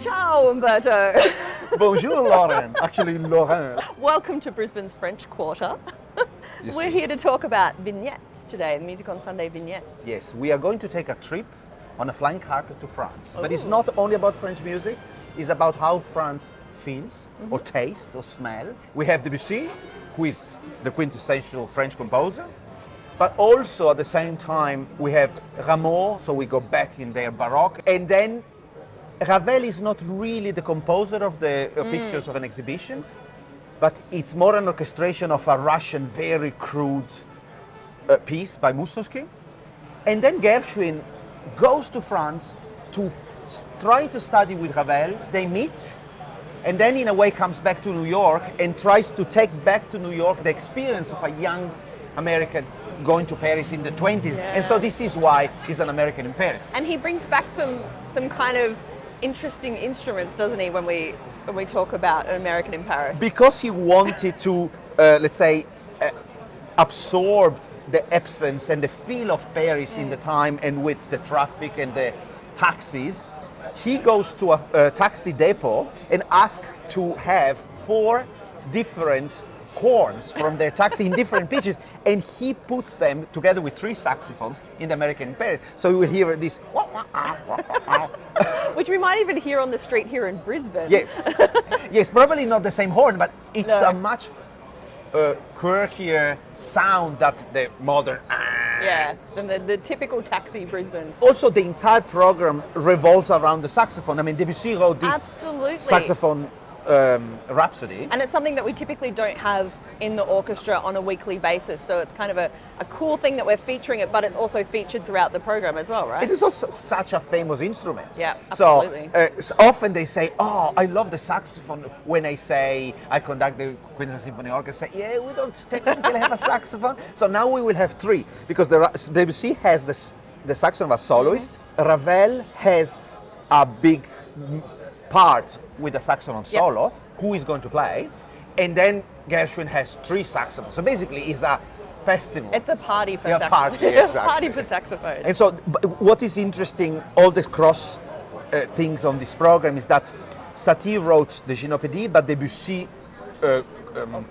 Ciao, Umberto. Bonjour, Lauren. Actually, Lauren. Welcome to Brisbane's French Quarter. We're here to talk about Vignettes today, the Music on Sunday Vignettes. Yes, we are going to take a trip on a flying carpet to France. But it's Ooh. not only about French music, it's about how France feels, or tastes, or smell. We have Debussy, who is the quintessential French composer. But also at the same time, we have Rameau, so we go back in their Baroque. And then Ravel is not really the composer of the pictures of an exhibition, but it's more an orchestration of a Russian, very crude piece by Mussorgsky. And then Gershwin goes to France to try to study with Ravel. They meet, and then in a way comes back to New York and tries to take back to New York the experience of a young American going to Paris in the 20s. Yeah. And so this is why he's an American in Paris. And he brings back some kind of interesting instruments, doesn't he, when we talk about an American in Paris? Because he wanted to, let's say, absorb the absence and the feel of Paris in the time, and with the traffic and the taxis, he goes to a taxi depot and asks to have 4 different horns from their taxi in different pitches, and he puts them together with 3 saxophones in the American in Paris. So you will hear this, Which we might even hear on the street here in Brisbane. yes, yes, probably not the same horn, but it's No. a much quirkier sound that the modern. Yeah, than the typical taxi Brisbane. Also, the entire program revolves around the saxophone. I mean, Debussy wrote this Absolutely. saxophone Rhapsody. And it's something that we typically don't have in the orchestra on a weekly basis, so it's kind of a cool thing that we're featuring it, but it's also featured throughout the program as well, right? It is also such a famous instrument. Yeah, absolutely. So often they say, "Oh, I love the saxophone." When I say I conduct the Queensland Symphony Orchestra, yeah, we don't technically have a saxophone. So now we will have 3, because Debussy has the saxophone as soloist. Ravel has a big part with the saxophone solo, who is going to play, and then Gershwin has 3 saxophones. So basically, it's a festival. It's a party for Yeah, saxophone. party, exactly. Party for saxophone. And so, what is interesting, all the cross things on this program, is that Satie wrote the Gynopédie, but Debussy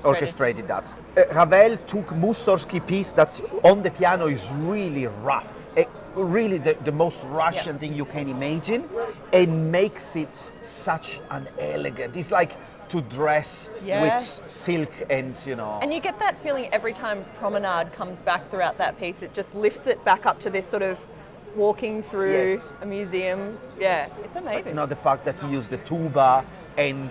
orchestrated that. Ravel took Mussorgsky piece that on the piano is really rough, really the most Russian thing you can imagine, and makes it such an elegant. It's like to dress with silk and, you know. And you get that feeling every time Promenade comes back throughout that piece. It just lifts it back up to this sort of walking through a museum. Yeah, it's amazing. You know, the fact that he used the tuba and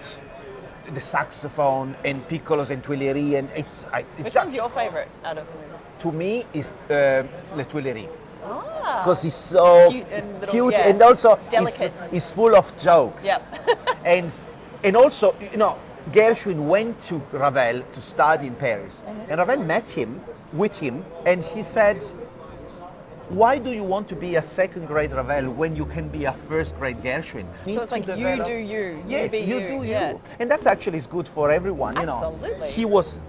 the saxophone and piccolos and Tuileries, and it's Which one's your favourite out of the movie? to me is Le Tuileries. Ah, Because he's so Cute and little, cute yeah, and also delicate. He's full of jokes. Yep. and also, you know, Gershwin went to Ravel to study in Paris, and Ravel met him with him, and he said, "Why do you want to be a second-grade Ravel when you can be a first-grade Gershwin?" So it's like you do you. Yes, be you do you. Yeah. And that's actually is good for everyone, you know. Absolutely. He was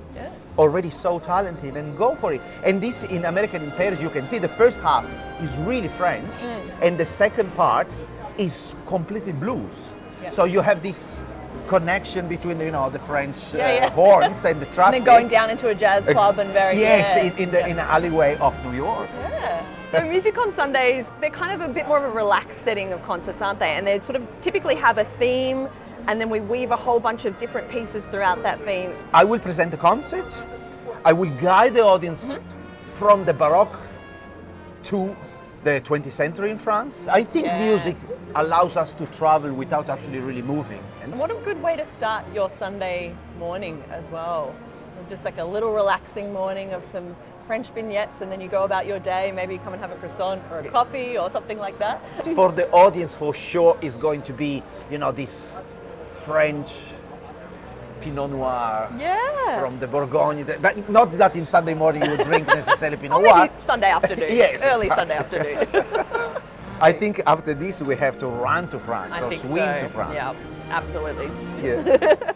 already so talented, and go for it. And this in American in Paris, you can see the first half is really French, and the second part is completely blues. Yeah. So you have this connection between, you know, the French Yeah. horns and the traffic. And then going down into a jazz club and very in the alleyway of New York. Yeah. So Music on Sundays, they're kind of a bit more of a relaxed setting of concerts, aren't they? And they sort of typically have a theme, and then we weave a whole bunch of different pieces throughout that theme. I will present the concert. I will guide the audience from the Baroque to the 20th century in France. I think music allows us to travel without actually really moving. And what a good way to start your Sunday morning as well. Just like a little relaxing morning of some French vignettes, and then you go about your day. Maybe you come and have a croissant or a coffee or something like that. For the audience, for sure, is going to be, you know, this French Pinot Noir from the Bourgogne. But not that in Sunday morning you would drink necessarily Pinot Noir. Maybe Sunday afternoon. Yes, Early exactly. Sunday afternoon. I think after this we have to run to France or swim to France. Yeah, absolutely. Yeah.